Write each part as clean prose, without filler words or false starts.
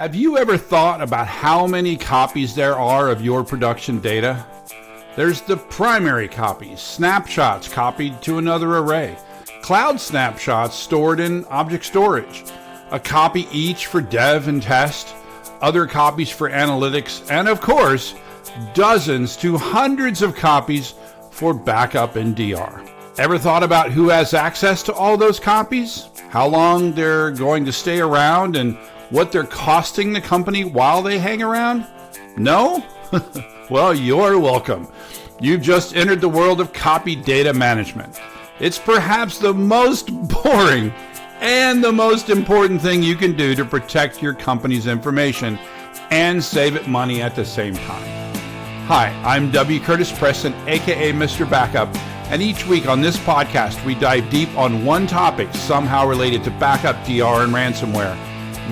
Have you ever thought about how many copies there are of your production data? There's the primary copies, snapshots copied to another array, cloud snapshots stored in object storage, a copy each for dev and test, other copies for analytics, and of course, dozens to hundreds of copies for backup and DR. Ever thought about who has access to all those copies? How long they're going to stay around and what they're costing the company while they hang around? No? Well, you're welcome. You've just entered the world of copy data management. It's perhaps the most boring and the most important thing you can do to protect your company's information and save it money at the same time. Hi, I'm W. Curtis Preston, aka Mr. Backup, and each week on this podcast we dive deep on one topic somehow related to backup, DR, and ransomware.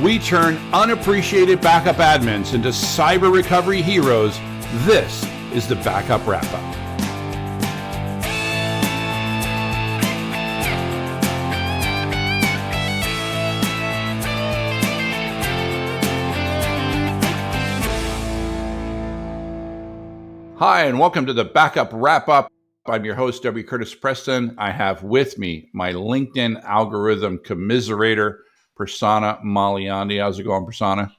We turn unappreciated backup admins into cyber recovery heroes. This is the Backup Wrap-Up. Hi, and welcome to the Backup Wrap-Up. I'm your host, W. Curtis Preston. I have with me my LinkedIn algorithm commiserator, Prasanna Malaiyandi. How's it going, Prasanna?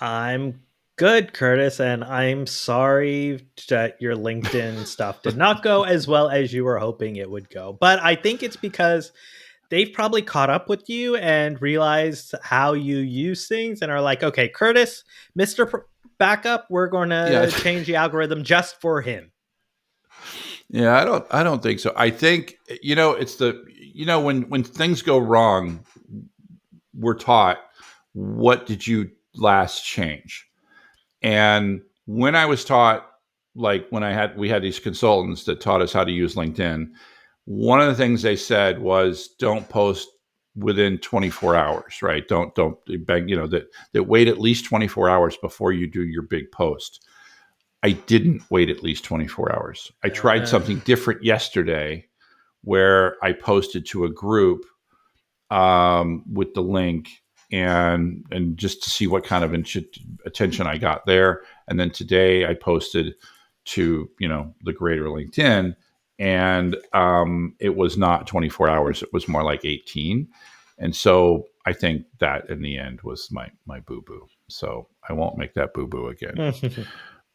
I'm good, Curtis, and I'm sorry that your LinkedIn stuff did not go as well as you were hoping it would go. But I think it's because they've probably caught up with you and realized how you use things and are like, okay, Curtis, Mr. Backup, we're going to change the algorithm just for him. Yeah, I don't think so. I think, it's when things go wrong, we're taught, what did you last change? And when I was taught, like when we had these consultants that taught us how to use LinkedIn, one of the things they said was don't post within 24 hours, right? Don't beg, that wait at least 24 hours before you do your big post. I didn't wait at least 24 hours. I tried something different yesterday where I posted to a group with the link and just to see what kind of attention I got there. And then today I posted to, the greater LinkedIn, and it was not 24 hours. It was more like 18. And so I think that in the end was my boo-boo. So I won't make that boo-boo again.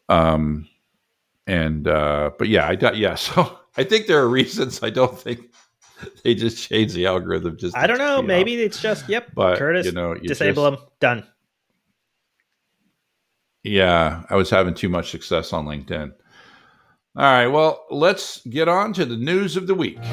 But yeah, so I think there are reasons. I don't think they just changed the algorithm. I don't know. Maybe it's just, but Curtis, disable them. Done. Yeah, I was having too much success on LinkedIn. All right, well, let's get on to the news of the week.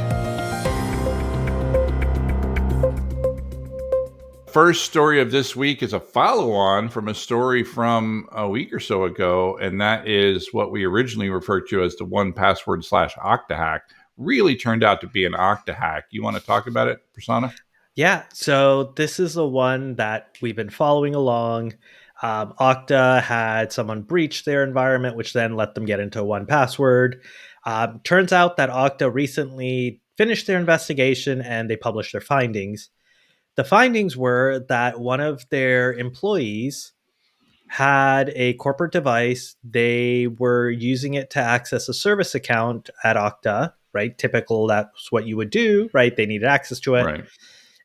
First story of this week is a follow-on from a story from a week or so ago, and that is what we originally referred to as the 1Password/Okta hack. Really turned out to be an Okta hack. You want to talk about it, Prasanna? Yeah, so this is the one that we've been following along. Okta had someone breach their environment, which then let them get into 1Password. Turns out that Okta recently finished their investigation and they published their findings. The findings were that one of their employees had a corporate device. They were using it to access a service account at Okta, right? Typical, that's what you would do, right? They needed access to it. Right.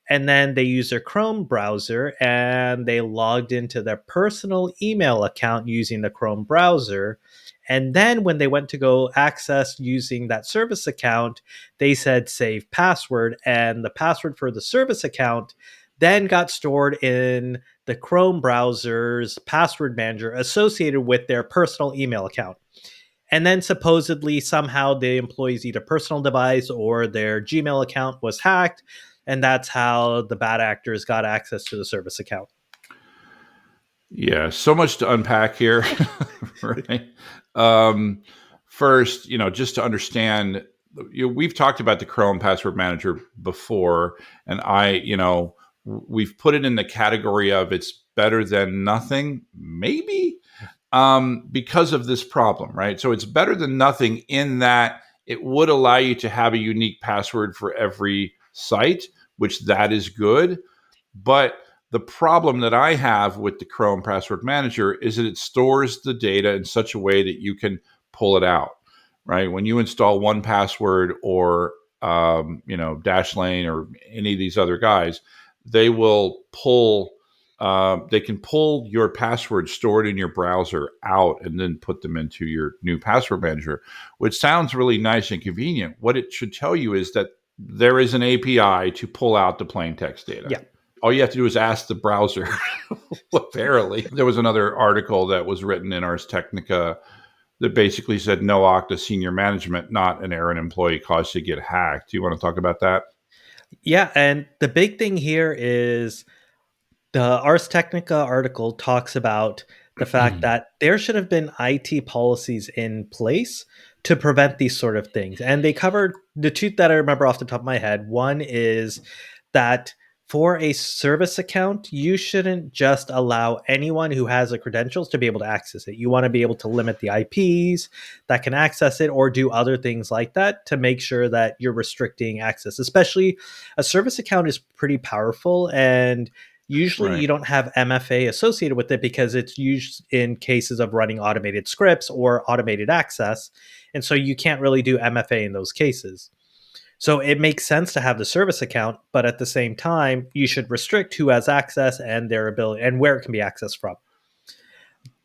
And then they used their Chrome browser and they logged into their personal email account using the Chrome browser. And then when they went to go access using that service account, they said save password, and the password for the service account then got stored in the Chrome browser's password manager associated with their personal email account. And then supposedly somehow the employee's either personal device or their Gmail account was hacked. And that's how the bad actors got access to the service account. Yeah, so much to unpack here. Right. First, just to understand, we've talked about the Chrome Password Manager before, and we've put it in the category of it's better than nothing, maybe, because of this problem, right? So it's better than nothing in that it would allow you to have a unique password for every site, which that is good. But The problem that I have with the Chrome Password Manager is that it stores the data in such a way that you can pull it out, right? When you install 1Password or Dashlane or any of these other guys, they will pull. They can pull your passwords stored in your browser out and then put them into your new password manager, which sounds really nice and convenient. What it should tell you is that there is an API to pull out the plain text data. Yeah. All you have to do is ask the browser. Apparently, there was another article that was written in Ars Technica that basically said no Okta senior management, not an errand employee, caused to get hacked. Do you want to talk about that? Yeah, and the big thing here is the Ars Technica article talks about the fact that there should have been IT policies in place to prevent these sort of things. And they covered the two that I remember off the top of my head. One is that for a service account, you shouldn't just allow anyone who has the credentials to be able to access it. You want to be able to limit the IPs that can access it or do other things like that to make sure that you're restricting access. Especially a service account is pretty powerful, and usually Right. you don't have MFA associated with it because it's used in cases of running automated scripts or automated access. And so you can't really do MFA in those cases. So it makes sense to have the service account, but at the same time, you should restrict who has access and their ability and where it can be accessed from.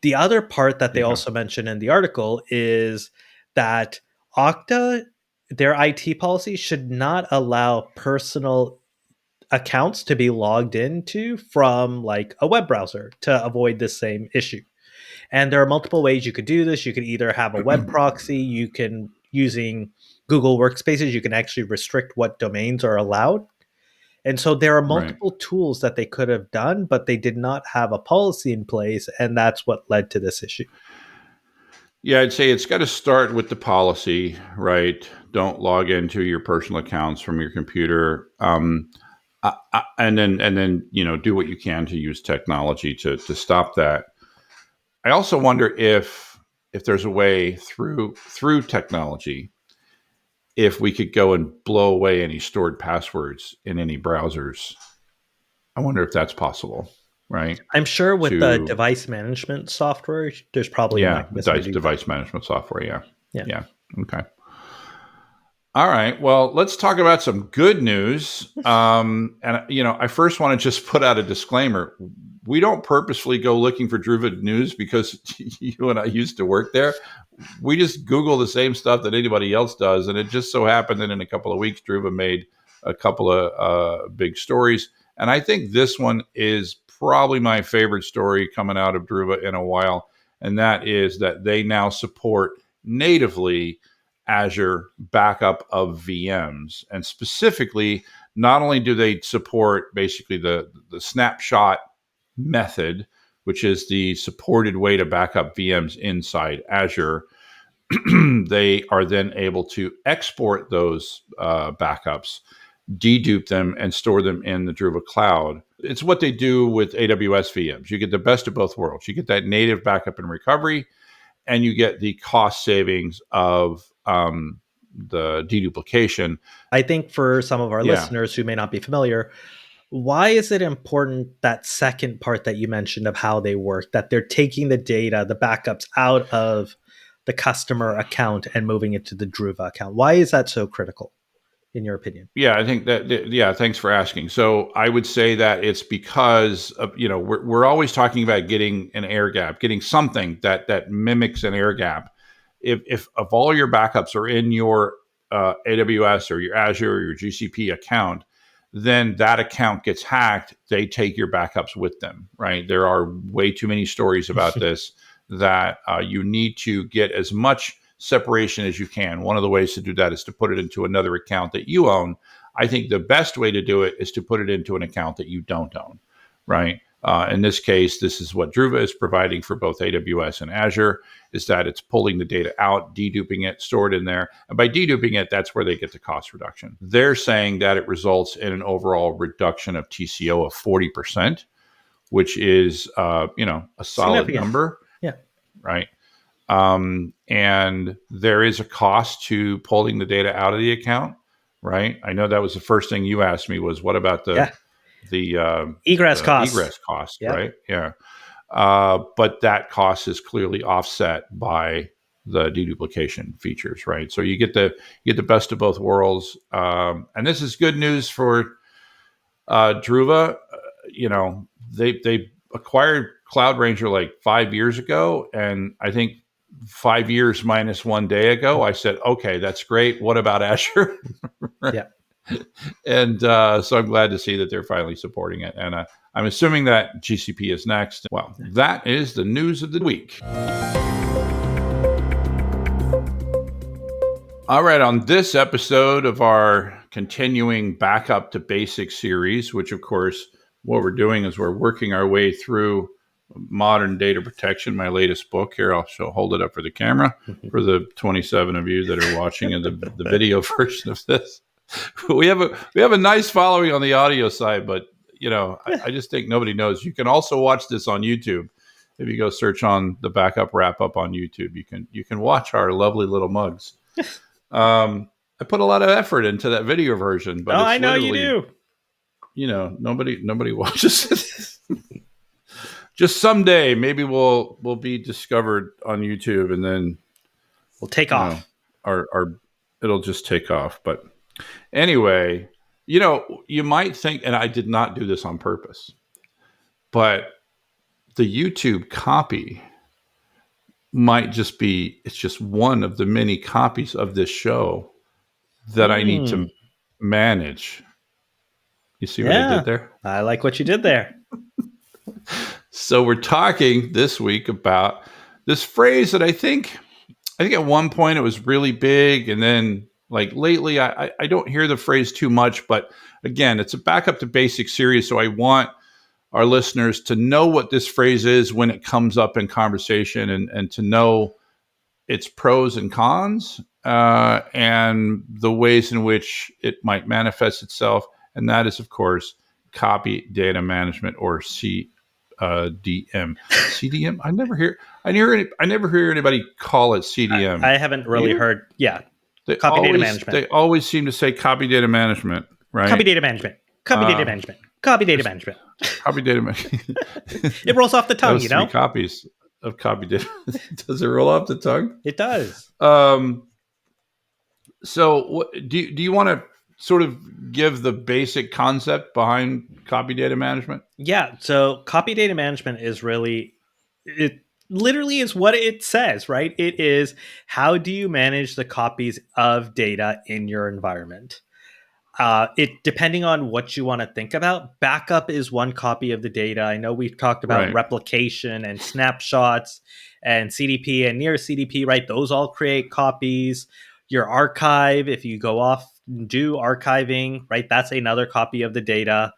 The other part that they Yeah. also mention in the article is that Okta, their IT policy should not allow personal accounts to be logged into from like a web browser to avoid this same issue. And there are multiple ways you could do this. You could either have a web proxy, you can using Google Workspaces, you can actually restrict what domains are allowed. And so there are Right. multiple tools that they could have done, but they did not have a policy in place, and that's what led to this issue. Yeah, I'd say it's got to start with the policy, right? Don't log into your personal accounts from your computer, and then do what you can to use technology to stop that. I also wonder if there's a way through technology, if we could go and blow away any stored passwords in any browsers. I wonder if that's possible, right? I'm sure with the To device management software, there's probably a Yeah, mechanism to do that. device management software. Yeah, Yeah. yeah. Okay. All right. Well, let's talk about some good news. And I first want to just put out a disclaimer. We don't purposefully go looking for Druva news because you and I used to work there. We just Google the same stuff that anybody else does, and it just so happened that in a couple of weeks, Druva made a couple of big stories, and I think this one is probably my favorite story coming out of Druva in a while, and that is that they now support natively Azure backup of VMs. And specifically, not only do they support basically the snapshot method, which is the supported way to back up VMs inside Azure, they are then able to export those backups, dedupe them, and store them in the Druva cloud. It's what they do with AWS VMs. You get the best of both worlds. You get that native backup and recovery, and you get the cost savings of the deduplication. I think for some of our Yeah. listeners who may not be familiar, why is it important, that second part that you mentioned of how they work, that they're taking the data, the backups out of the customer account and moving it to the Druva account? Why is that so critical, in your opinion? Yeah, I think yeah, thanks for asking. So I would say that it's because of, we're always talking about getting an air gap, getting something that mimics an air gap. If all your backups are in your AWS or your Azure or your GCP account, then that account gets hacked. They take your backups with them, right? There are way too many stories about this that you need to get as much separation as you can. One of the ways to do that is to put it into another account that you own. I think the best way to do it is to put it into an account that you don't own, right? In this case, this is what Druva is providing for both AWS and Azure, is that it's pulling the data out, deduping it, stored in there. And by deduping it, that's where they get the cost reduction. They're saying that it results in an overall reduction of TCO of 40%, which is, a solid number, Yeah. right? And there is a cost to pulling the data out of the account, right? I know that was the first thing you asked me was, what about the Egress costs. egress cost, Yep. right? Yeah. But that cost is clearly offset by the deduplication features, right? So you get the best of both worlds, and this is good news for Druva. They acquired Cloud Ranger like 5 years ago, and I think 5 years minus 1 day ago, I said, okay, that's great. What about Azure? Yeah. And so I'm glad to see that they're finally supporting it. And I'm assuming that GCP is next. Well, that is the news of the week. All right, on this episode of our continuing Backup to Basics series, which of course, what we're doing is we're working our way through Modern Data Protection, my latest book. Here, I'll hold it up for the camera for the 27 of you that are watching in the video version of this. We have a nice following on the audio side, but I just think nobody knows. You can also watch this on YouTube. If you go search on the Backup Wrap Up on YouTube, you can watch our lovely little mugs. I put a lot of effort into that video version, but I know you do. Nobody watches it. Just someday, maybe we'll be discovered on YouTube, and then we'll take off. Our it'll just take off. But anyway, you might think, and I did not do this on purpose, but the YouTube copy might just be, it's just one of the many copies of this show that I need to manage. You see what I did there? I like what you did there. So we're talking this week about this phrase that I think at one point it was really big, and then like lately I don't hear the phrase too much, but again, it's a Backup to Basics series, so I want our listeners to know what this phrase is when it comes up in conversation, and to know its pros and cons, and the ways in which it might manifest itself. And that is, of course, copy data management, or CDM. CDM. I never hear anybody call it CDM. I haven't really heard. Yeah. Copy data management. They always seem to say copy data management, right? Copy data management. Copy data management. Copy data management. Copy data management. It rolls off the tongue, Those 3 copies of copy data. Does it roll off the tongue? It does. So do you want to sort of give the basic concept behind copy data management? Yeah. So copy data management is it literally is what it says, right? It is, how do you manage the copies of data in your environment? It depending on what you want to think about. Backup is one copy of the data. I know we've talked about replication and snapshots and CDP and near CDP, right? Those all create copies. Your archive, if you go off and do archiving, right? That's another copy of the data.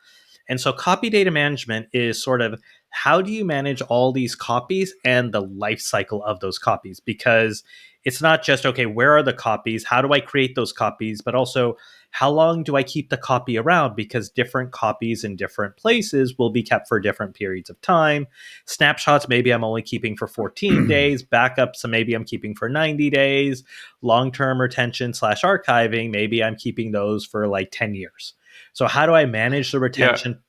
And so copy data management is sort of, how do you manage all these copies and the life cycle of those copies? Because it's not just, okay, where are the copies? How do I create those copies? But also, how long do I keep the copy around? Because different copies in different places will be kept for different periods of time. Snapshots, maybe I'm only keeping for 14 days. Backups, so maybe I'm keeping for 90 days. Long-term retention / archiving, maybe I'm keeping those for like 10 years. So how do I manage the retention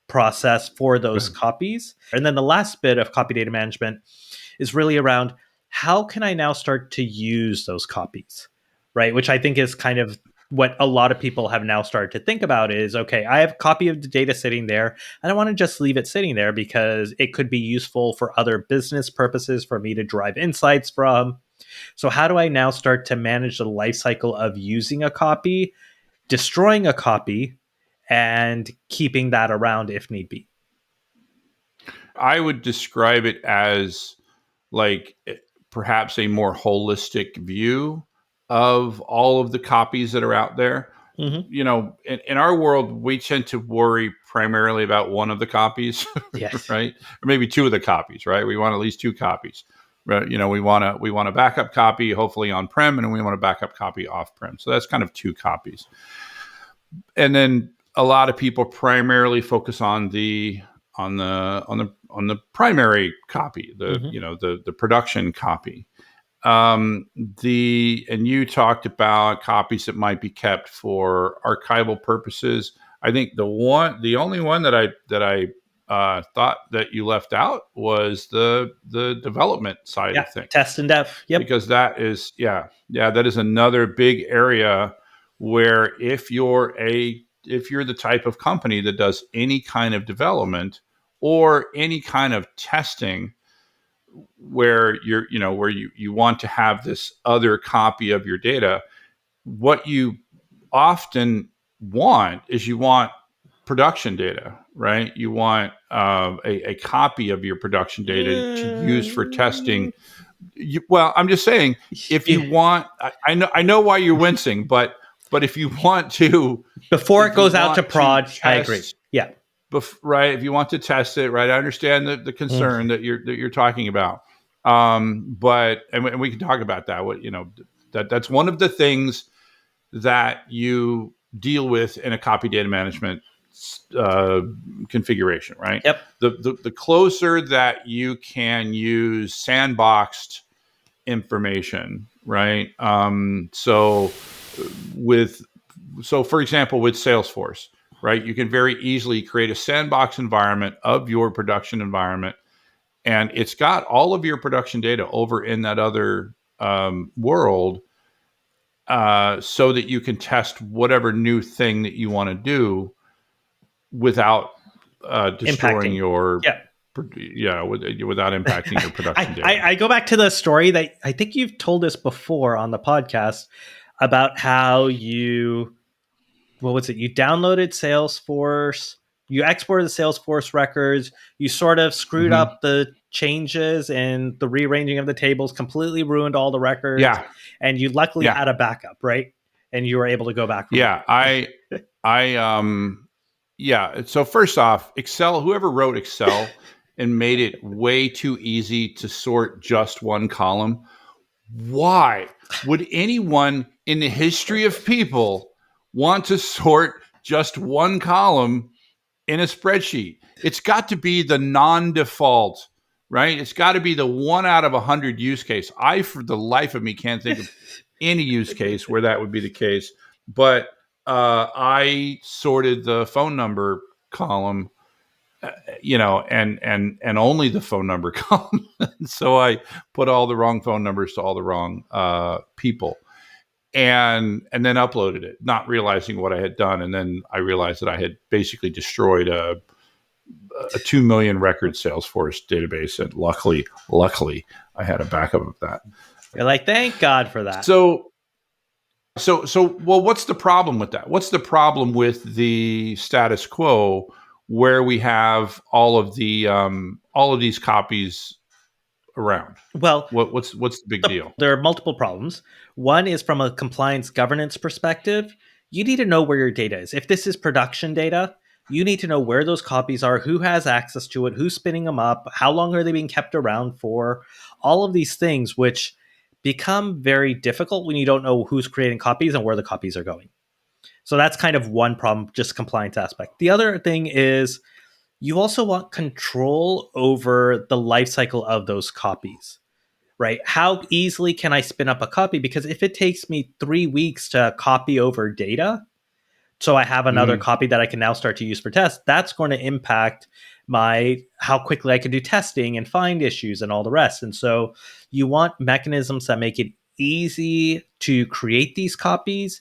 process for those copies? And then the last bit of copy data management is really around, how can I now start to use those copies, right? Which I think is kind of what a lot of people have now started to think about is, okay, I have a copy of the data sitting there. I don't want to just leave it sitting there, because it could be useful for other business purposes for me to drive insights from. So how do I now start to manage the life cycle of using a copy, destroying a copy, and keeping that around if need be? I would describe it as like perhaps a more holistic view of all of the copies that are out there. Mm-hmm. In our world, we tend to worry primarily about one of the copies, yes, right? Or maybe 2 of the copies, right? We want at least 2 copies. Right? We want a backup copy, hopefully on-prem, and we want a backup copy off-prem. So that's kind of 2 copies. And then a lot of people primarily focus on the primary copy, the production copy. And you talked about copies that might be kept for archival purposes. I think the only one that I thought that you left out was the development side Yeah, of things, test and dev. Yep. because that is that is another big area where if you're the type of company that does any kind of development or any kind of testing, where you want to have this other copy of your data, what you often want is you want production data, right? You want a copy of your production data to use for testing. Well, I'm just saying, if you Yeah. want, I know why you're wincing, but if you want to, Before it if you goes out to want to prod, I agree. test, Yeah. right? If you want to test it, right? I understand the concern that you're talking about, but and we can talk about that. That's one of the things that you deal with in a copy data management uh, configuration, right? Yep. The closer that you can use sandboxed information, right? With for example, with Salesforce, right, you can very easily create a sandbox environment of your production environment, and it's got all of your production data over in that other world, so that you can test whatever new thing that you want to do without destroying Impacting. your Yeah. without impacting your production data. I go back to the story that I think you've told us before on the podcast about how you, what was it? You downloaded Salesforce, you exported the Salesforce records, you sort of screwed Hmm. up the changes and the rearranging of the tables, completely ruined all the records, Yeah, and you luckily yeah, had a backup, right? And you were able to go back from yeah. I yeah. So first off, Excel, whoever wrote Excel and made it way too easy to sort just one column, why would anyone in the history of people want to sort just one column in a spreadsheet? It's got to be the non-default, right? It's got to be the 1 out of 100 use case. I, for the life of me, can't think of any use case where that would be the case. But I sorted the phone number column, and only the phone number column. So I put all the wrong phone numbers to all the wrong people, and then uploaded it, not realizing what I had done. And then I realized that I had basically destroyed a 2 million record Salesforce database, and luckily, I had a backup of that. You're like, thank God for that. Well, what's the problem with that? What's the problem with the status quo, where we have all of these copies around? Well, What's the big deal? there are multiple problems. One is from a compliance governance perspective. You need to know where your data is. If this is production data, you need to know where those copies are, who has access to it, who's spinning them up, how long are they being kept around for, all of these things, which become very difficult when you don't know who's creating copies and where the copies are going. So that's kind of one problem, just compliance aspect. The other thing is you also want control over the life cycle of those copies, right? How easily can I spin up a copy? Because if it takes me 3 weeks to copy over data, so I have another Mm-hmm. copy that I can now start to use for tests, that's going to impact my how quickly I can do testing and find issues and all the rest. And so you want mechanisms that make it easy to create these copies,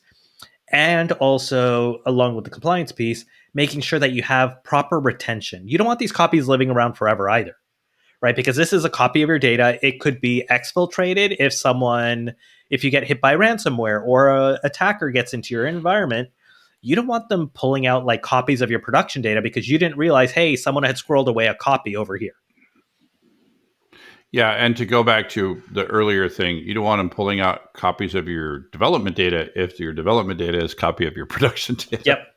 and also along with the compliance piece, making sure that you have proper retention. You don't want these copies living around forever either, right? Because this is a copy of your data. It could be exfiltrated if you get hit by ransomware or a attacker gets into your environment. You don't want them pulling out like copies of your production data because you didn't realize, hey, someone had squirreled away a copy over here. Yeah, and to go back to the earlier thing, you don't want them pulling out copies of your development data if your development data is a copy of your production data. Yep.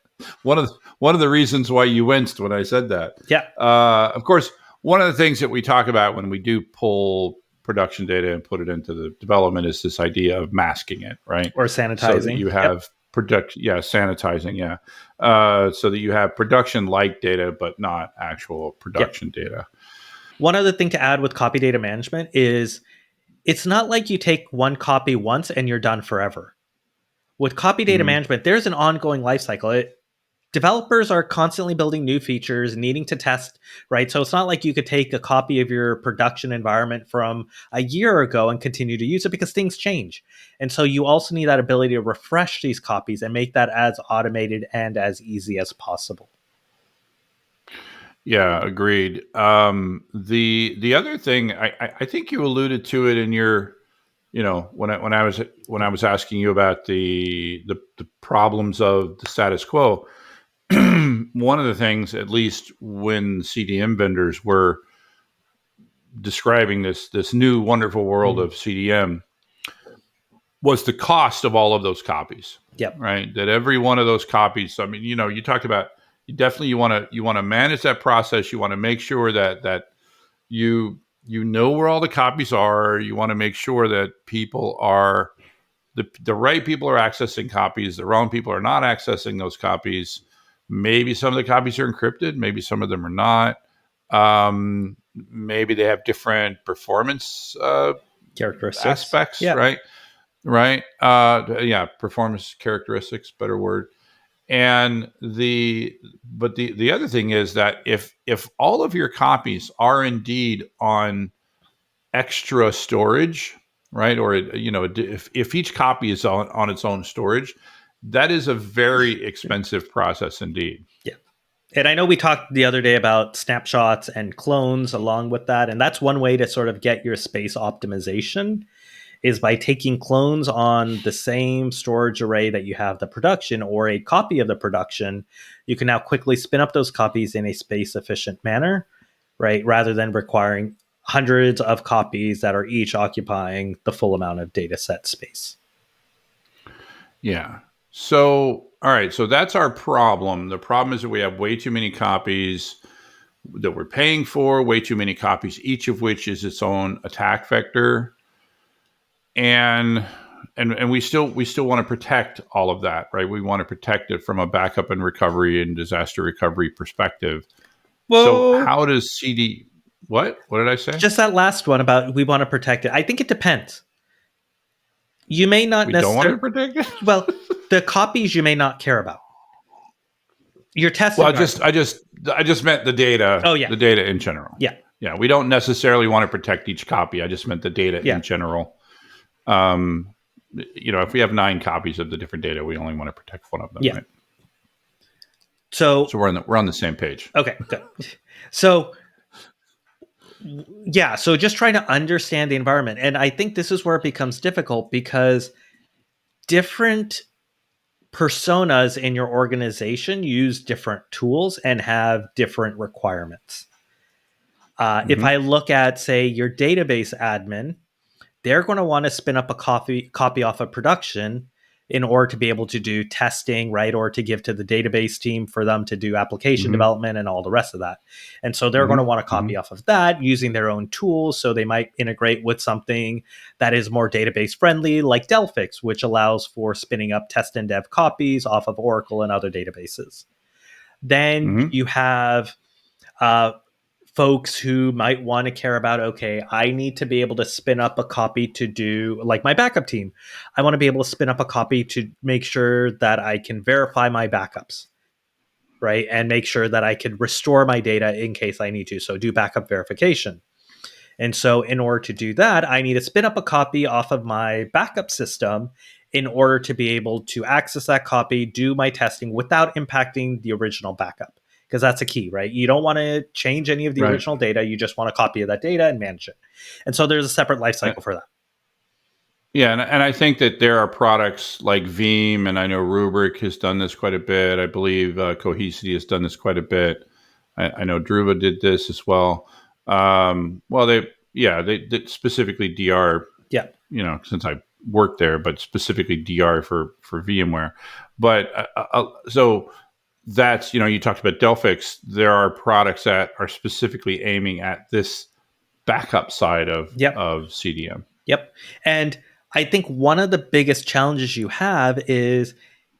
One of the reasons why you winced when I said that. Yeah. Of course, one of the things that we talk about when we do pull production data and put it into the development is this idea of masking it, right? Or sanitizing. So that you have sanitizing, so that you have production-like data, but not actual production data. One other thing to add with copy data management is it's not like you take one copy once and you're done forever. With copy data Mhm. management, there's an ongoing life cycle. developers are constantly building new features, needing to test, right? So it's not like you could take a copy of your production environment from a year ago and continue to use it, because things change. And so you also need that ability to refresh these copies and make that as automated and as easy as possible. Yeah, agreed. The other thing, I think you alluded to it in your, when I was asking you about the problems of the status quo. One of the things, at least when CDM vendors were describing this new wonderful world of CDM, was the cost of all of those copies. Yep. Right. That every one of those copies. I mean, you talked about, you want to manage that process. You want to make sure that you know where all the copies are. You want to make sure that people are the right people are accessing copies. The wrong people are not accessing those copies. Maybe some of the copies are encrypted. Maybe some of them are not. Maybe they have different performance Characteristics. aspects, Yeah. right? Yeah, performance characteristics, better word. And the other thing is that if all of your copies are indeed on extra storage, right? Or if each copy is on its own storage, that is a very expensive process indeed. Yeah. And I know we talked the other day about snapshots and clones along with that. And that's one way to sort of get your space optimization, is by taking clones on the same storage array that you have the production, or a copy of the production. You can now quickly spin up those copies in a space efficient manner, right? Rather than requiring hundreds of copies that are each occupying the full amount of data set space. Yeah. So, all right. So that's our problem. The problem is that we have way too many copies that we're paying for, way too many copies, each of which is its own attack vector. And we still want to protect all of that, right? We want to protect it from a backup and recovery and disaster recovery perspective. Whoa. So how does CD? What did I say? Just that last one about we want to protect it. I think it depends. You may not necessarily. Don't want to protect it. Well, the copies you may not care about. Your test. Well, I just meant the data. Oh yeah, the data in general. Yeah. We don't necessarily want to protect each copy. I just meant the data in general. If we have 9 copies of the different data, we only want to protect one of them. Yeah. Right? So we're on the same page. Okay, good. So yeah, so just trying to understand the environment. And I think this is where it becomes difficult, because different personas in your organization use different tools and have different requirements. If I look at, say, your database admin, they're going to want to spin up a copy off of production in order to be able to do testing, right? Or to give to the database team for them to do application development and all the rest of that. And so they're going to want to copy off of that using their own tools. So they might integrate with something that is more database friendly, like Delphix, which allows for spinning up test and dev copies off of Oracle and other databases. Then you have folks who might want to care about, okay, I need to be able to spin up a copy to do, like my backup team. I want to be able to spin up a copy to make sure that I can verify my backups, right? And make sure that I can restore my data in case I need to. So do backup verification. And so in order to do that, I need to spin up a copy off of my backup system in order to be able to access that copy, do my testing without impacting the original backup. Because that's a key, right? You don't want to change any of the original data. You just want a copy of that data and manage it. And so there's a separate life cycle for that. Yeah, and I think that there are products like Veeam, and I know Rubrik has done this quite a bit. I believe Cohesity has done this quite a bit. I know Druva did this as well. They specifically DR. Yeah. Since I worked there, but specifically DR for VMware. But so that's, you talked about Delphix. There are products that are specifically aiming at this backup side of CDM. Yep. And I think one of the biggest challenges you have is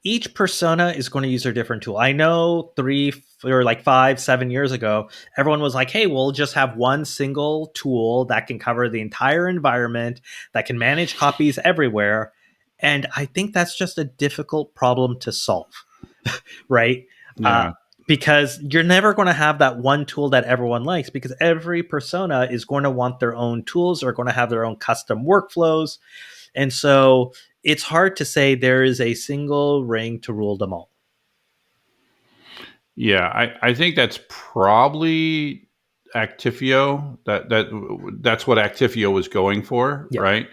each persona is going to use their different tool. I know 5, 7 years ago, everyone was like, hey, we'll just have one single tool that can cover the entire environment, that can manage copies everywhere. And I think that's just a difficult problem to solve, right? Yeah. Because you're never going to have that one tool that everyone likes, because every persona is going to want their own tools or going to have their own custom workflows. And so it's hard to say there is a single ring to rule them all. Yeah, I think that's probably Actifio. That's what Actifio was going for, Yeah. right?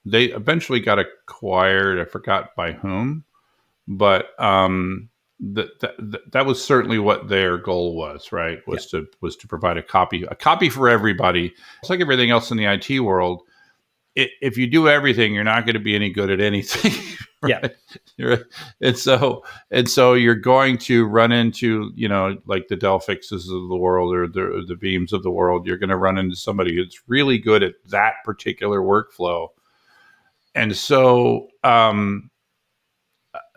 They eventually got acquired. I forgot by whom, but that was certainly what their goal was, right? Yeah. Was to provide a copy for everybody. It's like everything else in the IT world. If you do everything, you're not going to be any good at anything. Right? Yeah. And so you're going to run into, like the Delphixes of the world or the Beams of the world. You're going to run into somebody who's really good at that particular workflow. And so,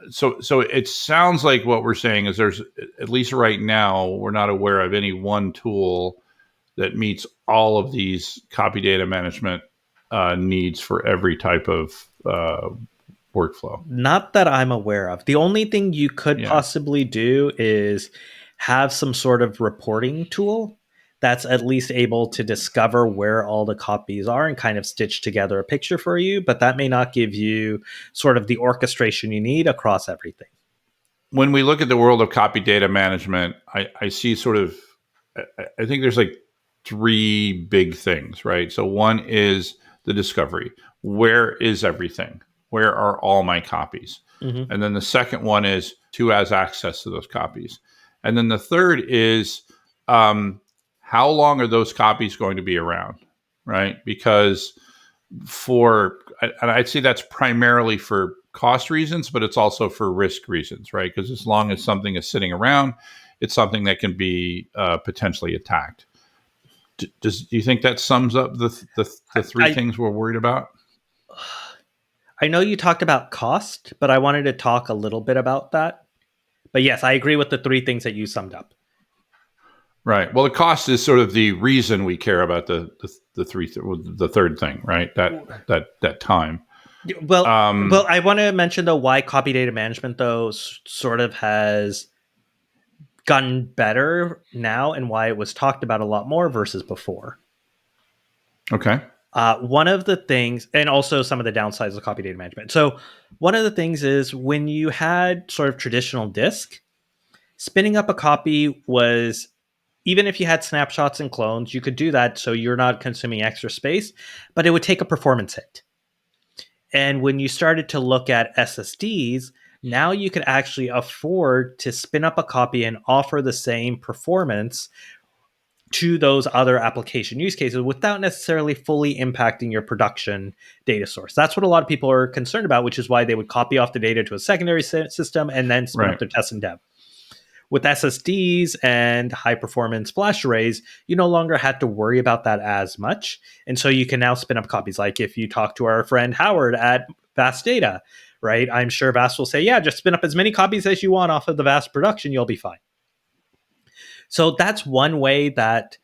so it sounds like what we're saying is there's, at least right now, we're not aware of any one tool that meets all of these copy data management needs for every type of workflow. Not that I'm aware of. The only thing you could Yeah. possibly do is have some sort of reporting tool that's at least able to discover where all the copies are and kind of stitch together a picture for you, but that may not give you sort of the orchestration you need across everything. When we look at the world of copy data management, I see sort of, I think there's like three big things, right? So one is the discovery. Where is everything? Where are all my copies? Mm-hmm. And then the second one is who has access to those copies? And then the third is how long are those copies going to be around, right? Because and I'd say that's primarily for cost reasons, but it's also for risk reasons, right? Because as long as something is sitting around, it's something that can be potentially attacked. Do you think that sums up the three things we're worried about? I know you talked about cost, but I wanted to talk a little bit about that. But yes, I agree with the three things that you summed up. Right. Well, the cost is sort of the reason we care about the third thing, right? That time. Well, I want to mention though why copy data management though sort of has gotten better now and why it was talked about a lot more versus before. Okay. One of the things, and also some of the downsides of copy data management. So one of the things is when you had sort of traditional disk, spinning up a copy was, even if you had snapshots and clones, you could do that so you're not consuming extra space, but it would take a performance hit. And when you started to look at SSDs, now you could actually afford to spin up a copy and offer the same performance to those other application use cases without necessarily fully impacting your production data source. That's what a lot of people are concerned about, which is why they would copy off the data to a secondary system and then spin up their test and dev. With SSDs and high performance flash arrays, you no longer had to worry about that as much. And so you can now spin up copies. Like if you talk to our friend Howard at Vast Data, right? I'm sure Vast will say, yeah, just spin up as many copies as you want off of the Vast production, you'll be fine. So that's one way that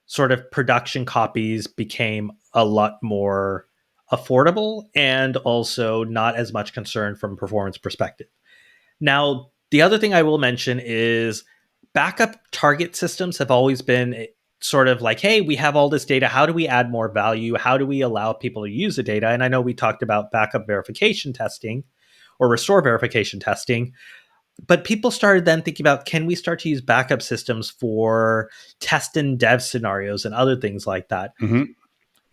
sort of production copies became a lot more affordable and also not as much concern from a performance perspective. Now, the other thing I will mention is backup target systems have always been sort of like, hey, we have all this data. How do we add more value? How do we allow people to use the data? And I know we talked about backup verification testing or restore verification testing, but people started then thinking about, can we start to use backup systems for test and dev scenarios and other things like that? Mm-hmm.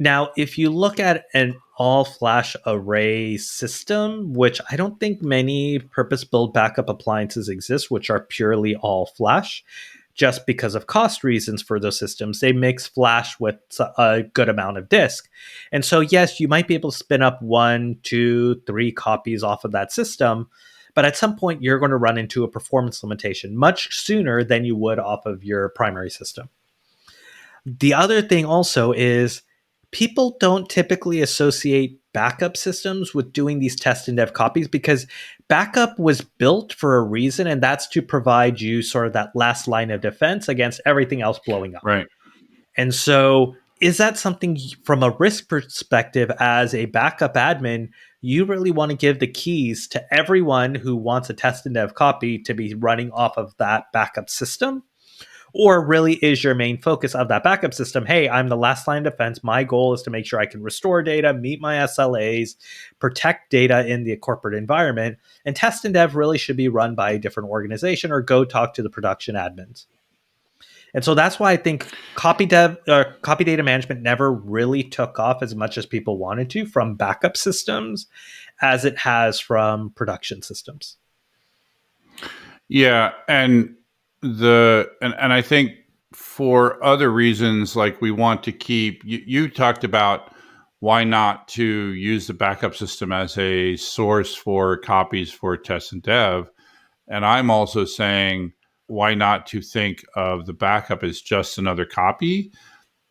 Now, if you look at an all flash array system, which I don't think many purpose built backup appliances exist, which are purely all flash, just because of cost reasons for those systems, they mix flash with a good amount of disk. And so, yes, you might be able to spin up 1, 2, 3 copies off of that system, but at some point you're going to run into a performance limitation much sooner than you would off of your primary system. The other thing also is people don't typically associate backup systems with doing these test and dev copies, because backup was built for a reason, and that's to provide you sort of that last line of defense against everything else blowing up. Right. And so is that something from a risk perspective as a backup admin, you really want to give the keys to everyone who wants a test and dev copy to be running off of that backup system? Or really is your main focus of that backup system, hey, I'm the last line of defense. My goal is to make sure I can restore data, meet my SLAs, protect data in the corporate environment, and test and dev really should be run by a different organization or go talk to the production admins. And so that's why I think copy data management never really took off as much as people wanted to from backup systems as it has from production systems. Yeah, and I think for other reasons, like we want to keep. You talked about why not to use the backup system as a source for copies for test and dev, and I'm also saying why not to think of the backup as just another copy,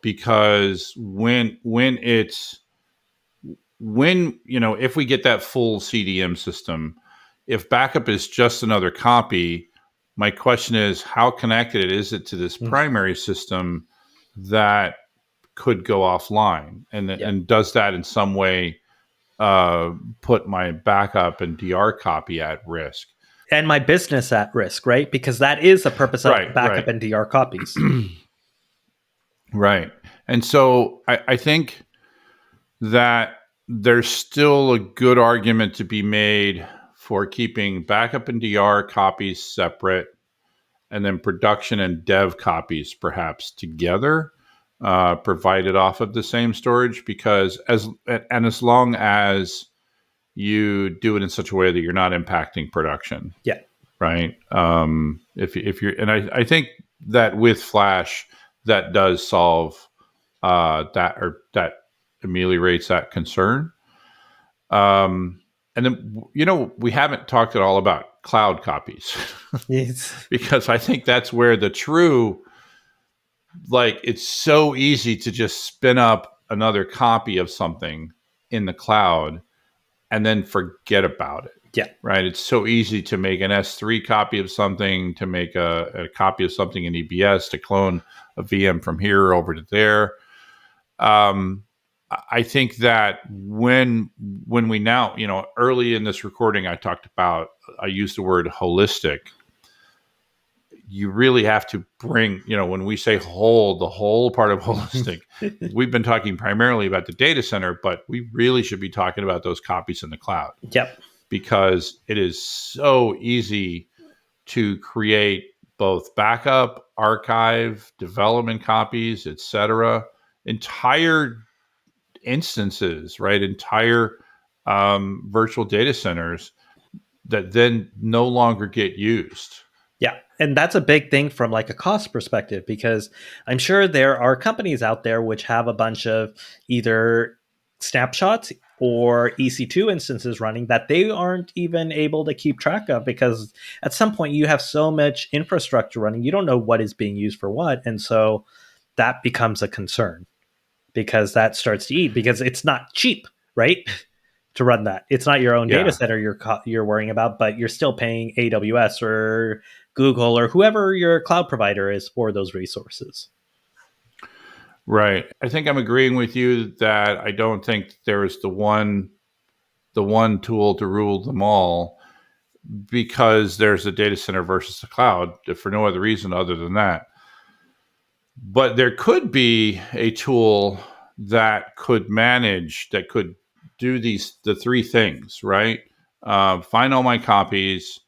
because when if we get that full CDM system, if backup is just another copy, my question is how connected is it to this primary system that could go offline, and does that in some way put my backup and DR copy at risk and my business at risk, right? Because that is the purpose of backup and DR copies. Right. And so I think that there's still a good argument to be made for keeping backup and DR copies separate, and then production and dev copies perhaps together, provided off of the same storage, because as long as you do it in such a way that you're not impacting production. Yeah. Right. If you're, and I think that with Flash, that does solve that ameliorates that concern. And then, we haven't talked at all about cloud copies. Yes. Because I think that's where the true, it's so easy to just spin up another copy of something in the cloud and then forget about it. Yeah. Right. It's so easy to make an S3 copy of something, to make a copy of something in EBS, to clone a VM from here over to there. I think that when we now, early in this recording, I used the word holistic. You really have to bring, when we say whole, the whole part of holistic, we've been talking primarily about the data center, but we really should be talking about those copies in the cloud. Yep. Because it is so easy to create both backup, archive, development copies, etc., entire instances, right? Entire virtual data centers that then no longer get used. Yeah. And that's a big thing from a cost perspective, because I'm sure there are companies out there which have a bunch of either snapshots or EC2 instances running that they aren't even able to keep track of, because at some point you have so much infrastructure running, you don't know what is being used for what. And so that becomes a concern, because that starts to eat, because it's not cheap, right? To run that. It's not your own data center you're worrying about, but you're still paying AWS or Google or whoever your cloud provider is for those resources. Right. I think I'm agreeing with you that I don't think there is the one tool to rule them all, because there's a data center versus the cloud, for no other reason other than that. But there could be a tool that could do the three things, right? Find all my copies,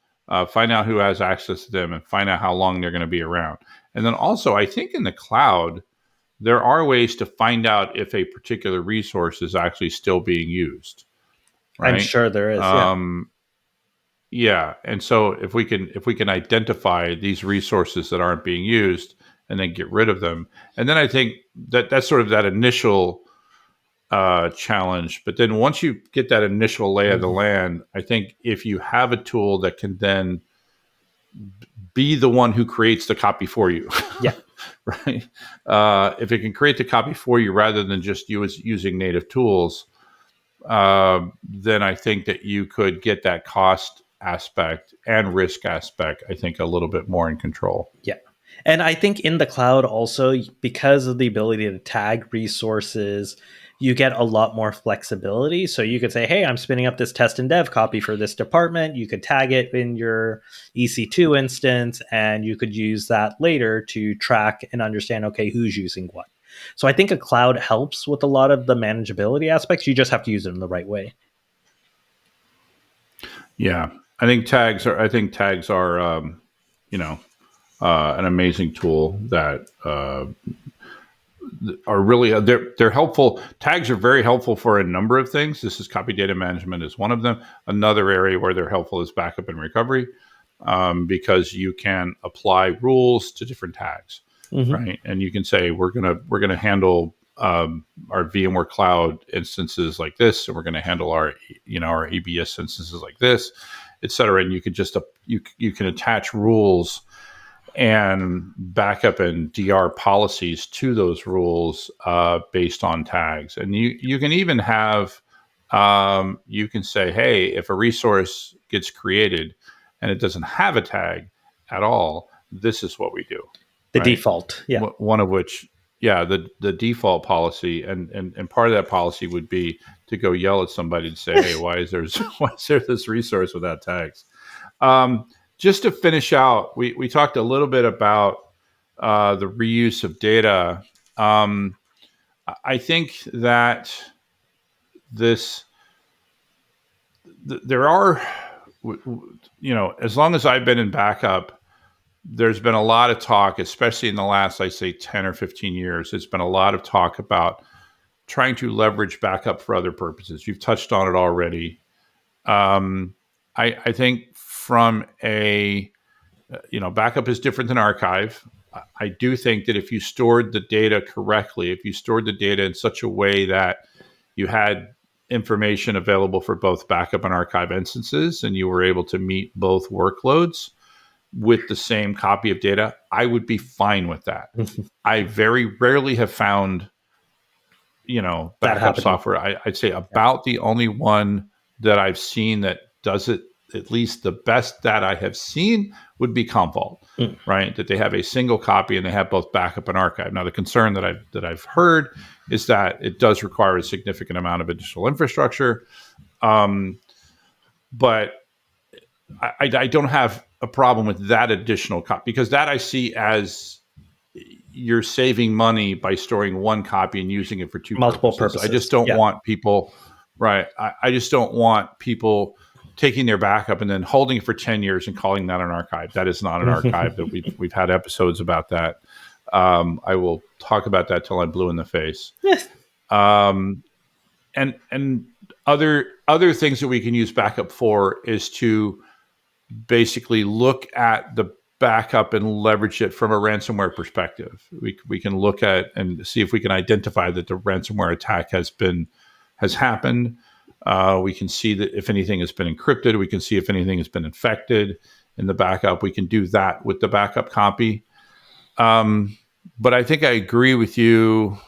find out who has access to them, and find out how long they're going to be around. And then also, I think in the cloud, there are ways to find out if a particular resource is actually still being used. Right? I'm sure there is. Yeah. And so if we can identify these resources that aren't being used and then get rid of them, and then I think that's sort of that initial challenge. But then once you get that initial lay of the land, I think if you have a tool that can then be the one who creates the copy for you, yeah, right? If it can create the copy for you rather than just using native tools, then I think that you could get that cost aspect and risk aspect, I think, a little bit more in control. Yeah. And I think in the cloud also, because of the ability to tag resources, you get a lot more flexibility. So you could say, hey, I'm spinning up this test and dev copy for this department. You could tag it in your EC2 instance, and you could use that later to track and understand, okay, who's using what. So I think a cloud helps with a lot of the manageability aspects. You just have to use it in the right way. Yeah, I think tags are. You know, an amazing tool that are really they're helpful. Tags are very helpful for a number of things. This is copy data management is one of them. Another area where they're helpful is backup and recovery, because you can apply rules to different tags, Mm-hmm. right? And you can say we're gonna handle our VMware Cloud instances like this, and we're going to handle our our ABS instances like this, et cetera. And you can just you can attach rules and backup and DR policies to those rules based on tags. And you can even have you can say, hey, if a resource gets created and it doesn't have a tag at all, this is what we do, The right? default. Yeah. One of which, yeah, the default policy, and part of that policy would be to go yell at somebody to say, hey, why is there this resource without tags? Just to finish out, we talked a little bit about the reuse of data. I think that this there are, as long as I've been in backup, there's been a lot of talk, especially in the last, I say, 10 or 15 years. There's been a lot of talk about trying to leverage backup for other purposes. You've touched on it already. I think from a backup is different than archive. I do think that if you stored the data correctly, if you stored the data in such a way that you had information available for both backup and archive instances, and you were able to meet both workloads with the same copy of data, I would be fine with that. I very rarely have found, backup software. I'd say about the only one that I've seen that does it, at least the best that I have seen, would be Commvault, right? That they have a single copy and they have both backup and archive. Now, the concern that I've heard is that it does require a significant amount of additional infrastructure, but I don't have a problem with that additional copy, because that I see as you're saving money by storing one copy and using it for multiple purposes. I just don't want people, right? I just don't want people taking their backup and then holding it for 10 years and calling that an archive. That is not an archive. That we've had episodes about that. I will talk about that till I'm blue in the face. Yes. And other things that we can use backup for is to basically look at the backup and leverage it from a ransomware perspective. We can look at and see if we can identify that the ransomware attack has happened. We can see that if anything has been encrypted. We can see if anything has been infected in the backup. We can do that with the backup copy. But I think I agree with you.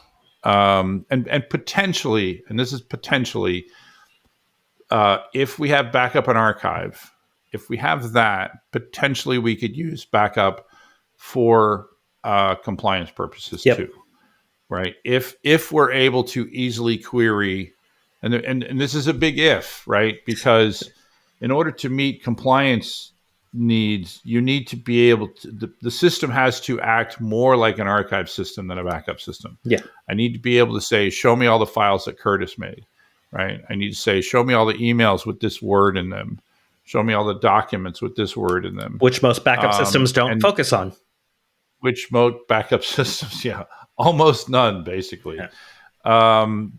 And potentially, and this is potentially, if we have backup and archive, if we have that, potentially we could use backup for compliance purposes too, right? If we're able to easily query, and this is a big if, right? Because in order to meet compliance needs, you need to be able to, the system has to act more like an archive system than a backup system. Yeah. I need to be able to say, show me all the files that Curtis made, right? I need to say, show me all the emails with this word in them. Show me all the documents with this word in them. Which most backup systems don't focus on. Which most backup systems, almost none, basically. Yeah.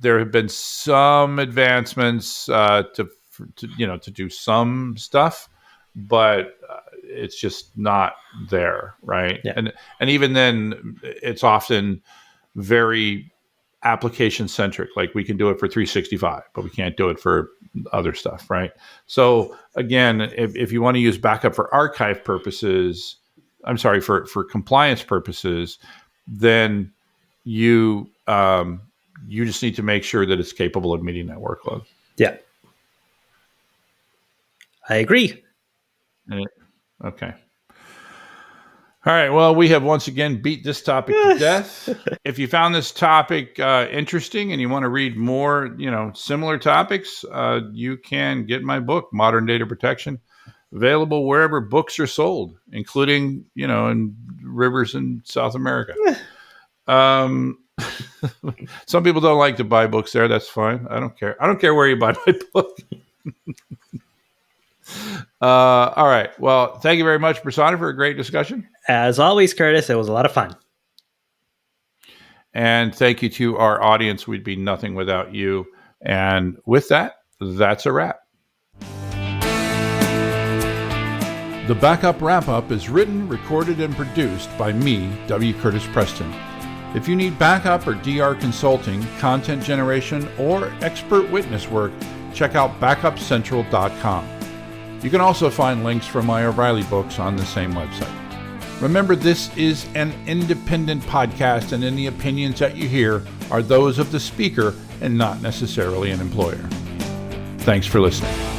There have been some advancements to do some stuff, but it's just not there, right? Yeah. And even then, it's often very application centric. Like we can do it for 365, but we can't do it for other stuff, right? So again, if you want to use backup for archive purposes, for compliance purposes, then you just need to make sure that it's capable of meeting that workload. Yeah, I agree. Okay. All right. Well, we have once again beat this topic to death. If you found this topic interesting and you want to read more, similar topics, you can get my book, Modern Data Protection, available wherever books are sold, including, in rivers in South America. Some people don't like to buy books there. That's fine. I don't care. I don't care where you buy my book. All right. Well, thank you very much, Prasanna, for a great discussion. As always, Curtis, it was a lot of fun. And thank you to our audience. We'd be nothing without you. And with that, that's a wrap. The Backup Wrap-Up is written, recorded, and produced by me, W. Curtis Preston. If you need backup or DR consulting, content generation, or expert witness work, check out backupcentral.com. You can also find links for my O'Reilly books on the same website. Remember, this is an independent podcast, and any opinions that you hear are those of the speaker and not necessarily an employer. Thanks for listening.